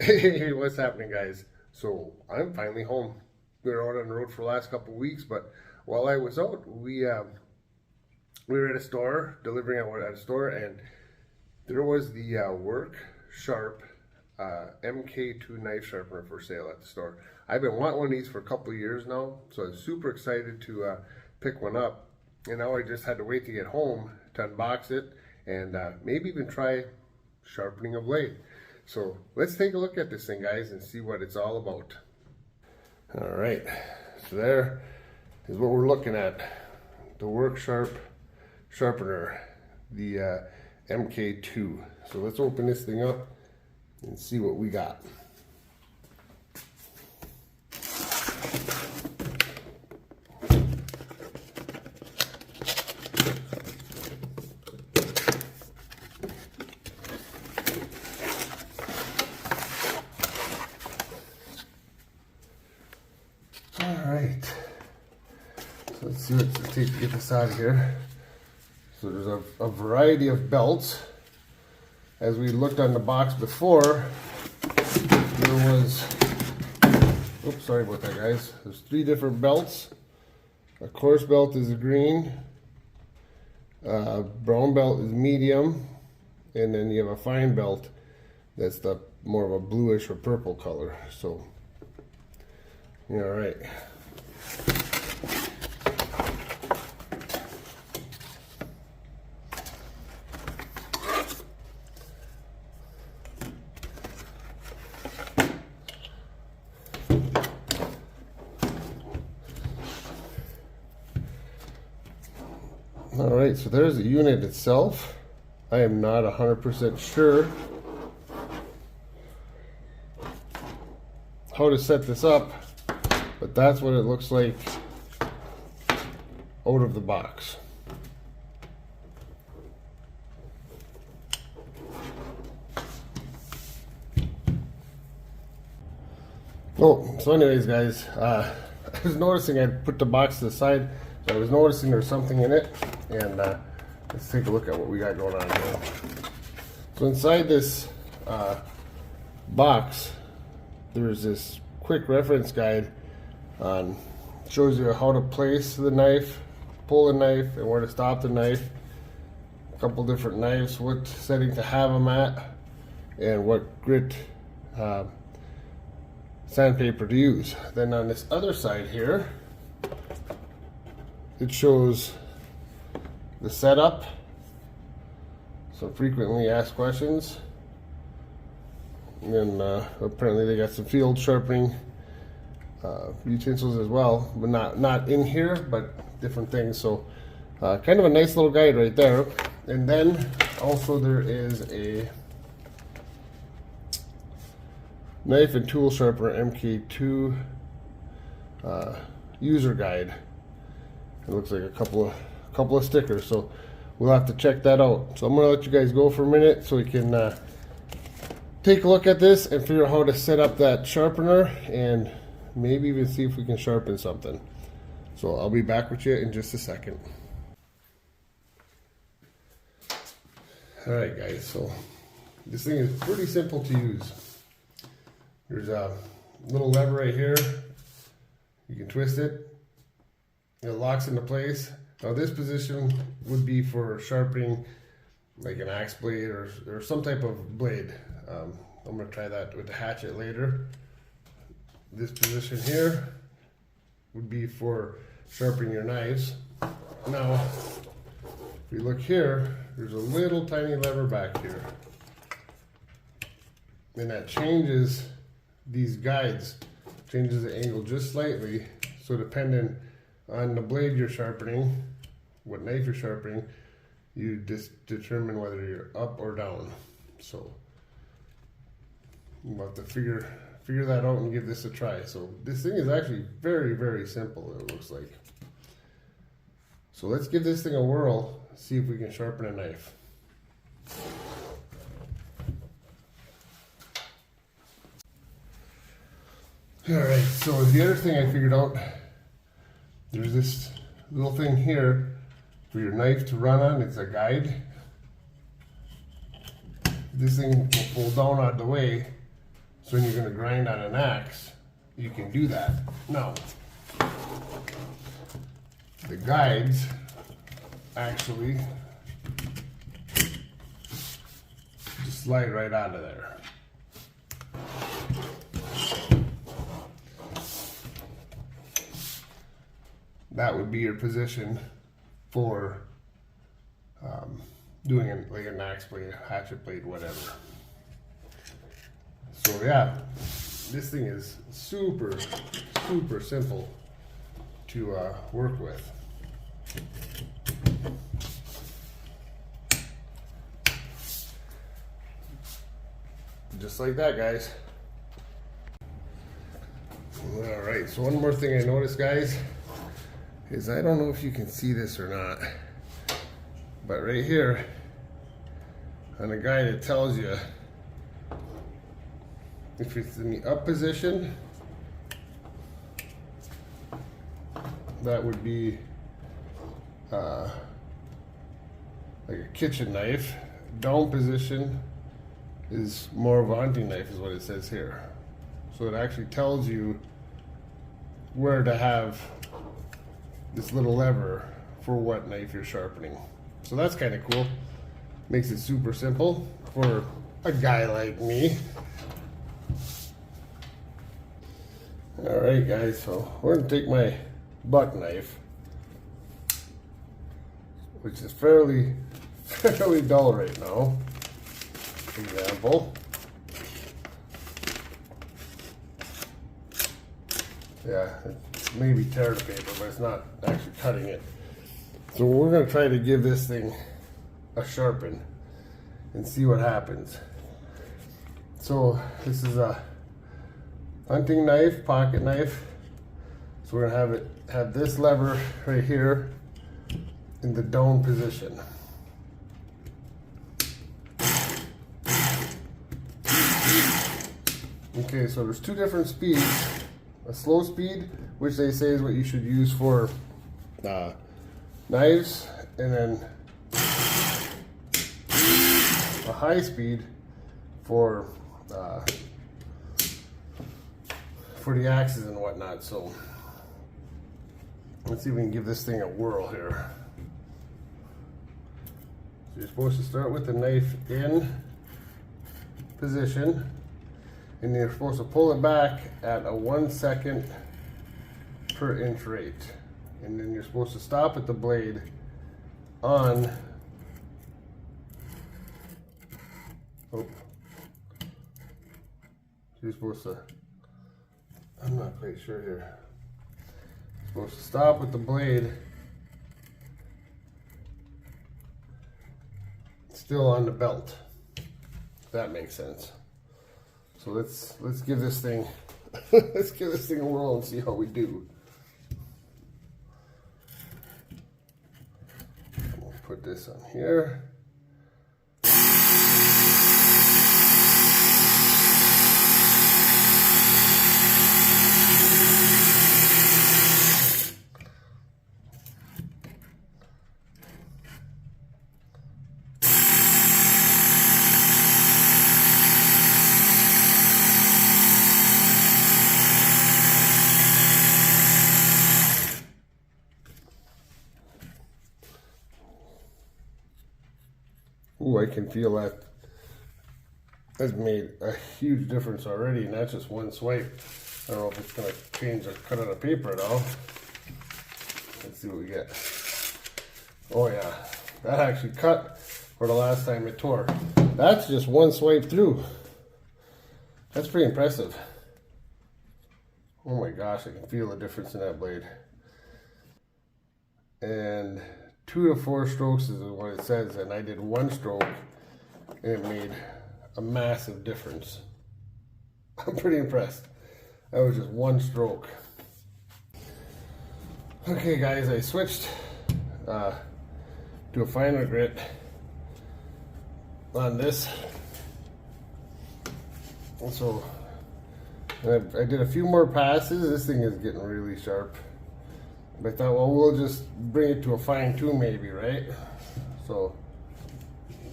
Hey, what's happening, guys? So I'm finally home. We were out on the road for the last couple of weeks, but while I was out, we were at a store, delivering at a store, and there was the Work Sharp MK.2 knife sharpener for sale at the store. I've been wanting one of these for a couple of years now, so I was super excited to pick one up. And now I just had to wait to get home to unbox it and maybe even try sharpening a blade. So let's take a look at this thing, guys, and see what it's all about. All right, so there is what we're looking at. The Work Sharp Sharpener, the MK.2. So let's open this thing up and see what we got. Alright, so let's see what it takes to get this out of here. So there's a variety of belts. As we looked on the box before, there was, oops, sorry about that, guys. There's 3 different belts. A coarse belt is green, brown belt is medium, and then you have a fine belt that's the more of a bluish or purple color. So yeah, all right. All right, so there's the unit itself. I am not 100% sure how to set this up, but that's what it looks like out of the box. Oh, so anyways, guys, I was noticing I put the box to the side, so I was noticing there's something in it, and let's take a look at what we got going on here. So inside this box, there's this quick reference guide on, shows you how to place the knife, pull the knife, and where to stop the knife. A couple different knives, what setting to have them at, and what grit sandpaper to use. Then on this other side here, it shows the setup, some frequently asked questions, and then apparently they got some field sharpening utensils as well, but not in here, but different things. So kind of a nice little guide right there. And then also there is a knife and tool sharpener MK.2 user guide. It looks like a couple of stickers, so we'll have to check that out. So I'm gonna let you guys go for a minute so we can take a look at this and figure out how to set up that sharpener and maybe even see if we can sharpen something. So I'll be back with you in just a second. Alright, guys, so this thing is pretty simple to use. There's a little lever right here. You can twist it. It locks into place. Now this position would be for sharpening like an axe blade or some type of blade. I'm going to try that with the hatchet later. This position here would be for sharpening your knives. Now, if we look here, there's a little tiny lever back here. And that changes these guides, changes the angle just slightly. So depending on the blade you're sharpening, what knife you're sharpening, you just determine whether you're up or down. So we'll have to figure that out and give this a try. So this thing is actually very, very simple, it looks like. So let's give this thing a whirl, see if we can sharpen a knife. Alright, so the other thing I figured out, there's this little thing here for your knife to run on. It's a guide. This thing will fold down out of the way So when you're going to grind on an axe, you can do that. Now, the guides actually just slide right out of there. That would be your position for doing it like an axe blade, hatchet blade, whatever. So yeah, this thing is super simple to work with. Just like that, guys. All right, so one more thing I noticed, guys, is I don't know if you can see this or not, but right here on the guide it tells you if it's in the up position, that would be like a kitchen knife. Down position is more of a hunting knife, is what it says here. So it actually tells you where to have this little lever for what knife you're sharpening. So that's kind of cool. Makes it super simple for a guy like me. All right, guys, so we're gonna take my buck knife, which is fairly dull right now. Example. Yeah, maybe tear the paper, but it's not actually cutting it. So we're going to try to give this thing a sharpen and see what happens. So this is a hunting knife, pocket knife. So we're going to have this lever right here in the down position. Okay, so there's two different speeds. A slow speed, which they say is what you should use for knives, and then a high speed for the axes and whatnot. So let's see if we can give this thing a whirl here. So you're supposed to start with the knife in position, and you're supposed to pull it back at a 1 second per inch rate. And then you're supposed to stop at the blade on, oh, you're supposed to, I'm not quite sure here. You're supposed to stop with the blade still on the belt, if that makes sense. So let's give this thing let's give this thing a whirl and see how we do. We'll put this on here. Ooh, I can feel that has made a huge difference already, and that's just one swipe. I don't know if it's going to change the cut of the paper at all. Let's see what we get. Oh yeah, that actually cut for the last time it tore. That's just one swipe through. That's pretty impressive. Oh my gosh, I can feel the difference in that blade. And 2 to 4 strokes is what it says, and I did 1 stroke and it made a massive difference. I'm pretty impressed. That was just 1 stroke. Okay guys, I switched to a finer grit on this. And so I did a few more passes. This thing is getting really sharp. But I thought, well, we'll just bring it to a fine tune maybe, right? So,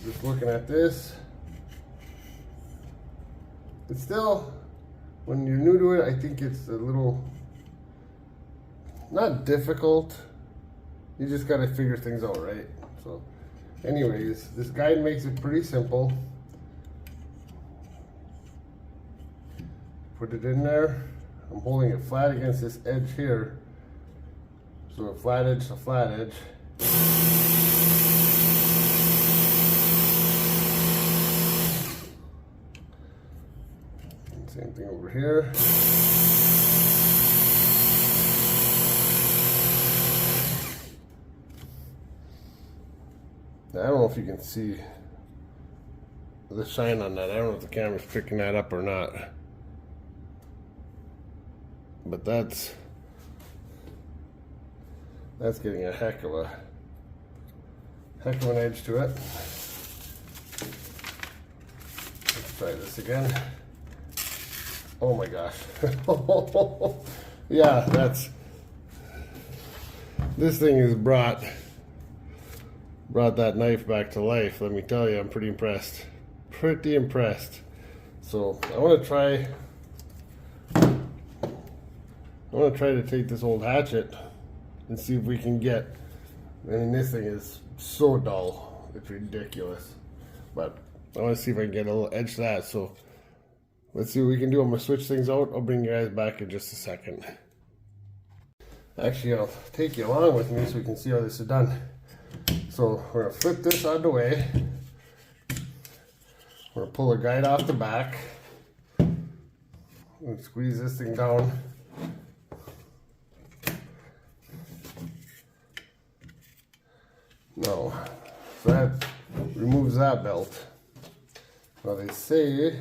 just looking at this, it's still when you're new to it, I think it's a little, not difficult. You just gotta figure things out, right? So anyways, this guide makes it pretty simple. Put it in there. I'm holding it flat against this edge here. So a flat edge to flat edge. And same thing over here. Now, I don't know if you can see the shine on that. I don't know if the camera's picking that up or not. But that's getting a heck of an edge to it. Let's try this again. Oh my gosh. Yeah, this thing has brought that knife back to life. Let me tell you, I'm pretty impressed. Pretty impressed. So I want to try to take this old hatchet and see if we can get, I mean, this thing is so dull, it's ridiculous. But I want to see if I can get a little edge to that. So let's see what we can do. I'm going to switch things out. I'll bring you guys back in just a second. Actually, I'll take you along with me so we can see how this is done. So we're going to flip this out of the way. We're going to pull the guide off the back. And squeeze this thing down. No, so that removes that belt. Now they say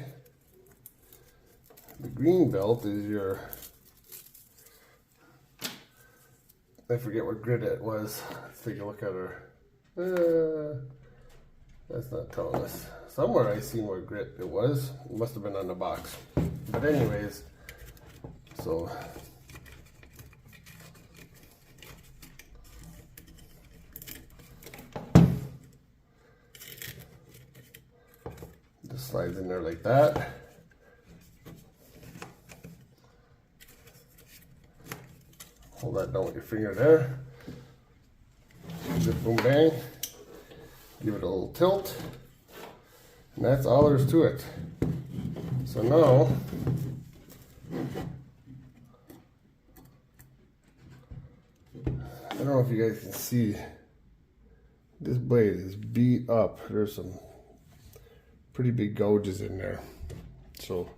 the green belt is your, I forget what grid it was. Let's take a look at her. That's not telling us. Somewhere I seen what grit it was. It must have been on the box. But anyways, so just slides in there like that. Hold that down with your finger there. Zip, boom, bang. Give it a little tilt. And that's all there is to it. So now, I don't know if you guys can see, this blade is beat up. There's some pretty big gouges in there. So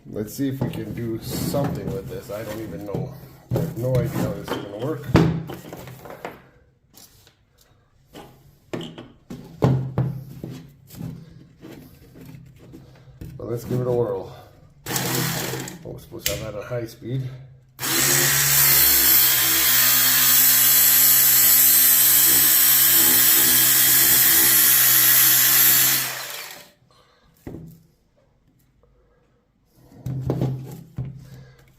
let's see if we can do something with this. I don't even know. I have no idea how this is going to work. But let's give it a whirl. Oh, we're supposed to have that at high speed.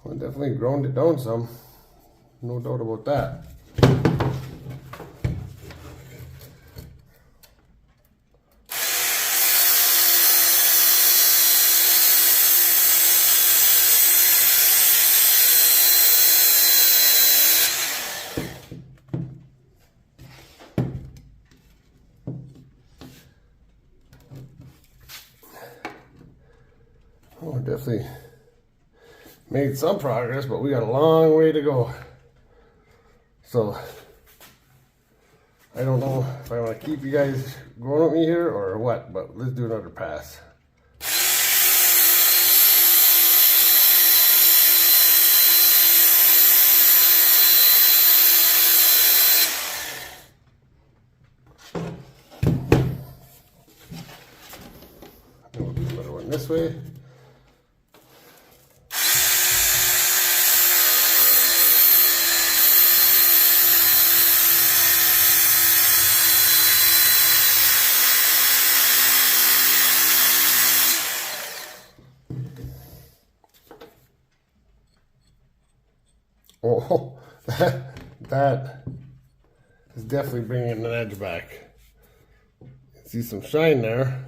Well, definitely ground it down some. No doubt about that. Oh, definitely made some progress, but we got a long way to go. So I don't know if I want to keep you guys going with me here or what, but let's do another pass. And we'll do another one this way. Oh, that is definitely bringing an edge back. See some shine there.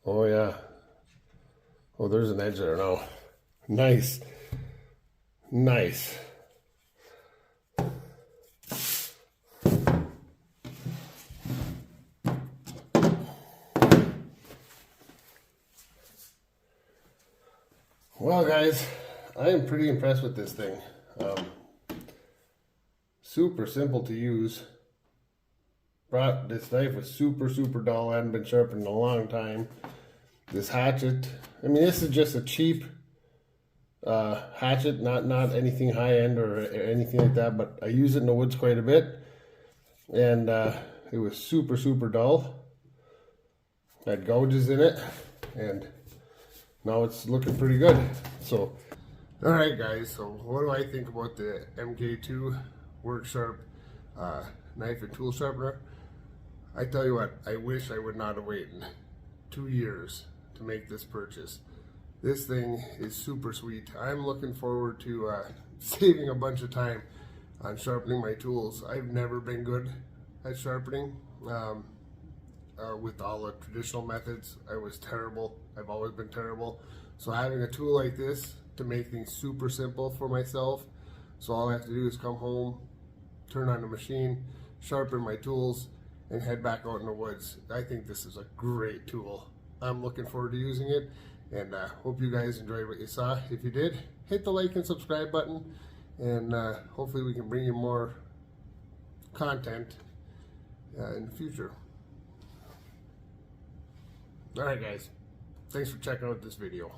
Oh yeah. Oh, there's an edge there now. Nice. Nice. Well, guys, I am pretty impressed with this thing. Super simple to use. This knife was super dull. I hadn't been sharpened in a long time. This hatchet, I mean, this is just a cheap hatchet, not anything high end or anything like that, but I use it in the woods quite a bit, and it was super dull. I had gouges in it, and now it's looking pretty good. So, all right, guys. So, what do I think about the MK.2 Work Sharp knife and tool sharpener? I tell you what, I wish I would not have waited 2 years to make this purchase. This thing is super sweet. I'm looking forward to saving a bunch of time on sharpening my tools. I've never been good at sharpening. With all the traditional methods, I was terrible. I've always been terrible. So having a tool like this to make things super simple for myself, so all I have to do is come home, turn on the machine, sharpen my tools, and head back out in the woods. I think this is a great tool. I'm looking forward to using it, and hope you guys enjoyed what you saw. If you did, hit the like and subscribe button, and hopefully we can bring you more content in the future. Alright guys, thanks for checking out this video.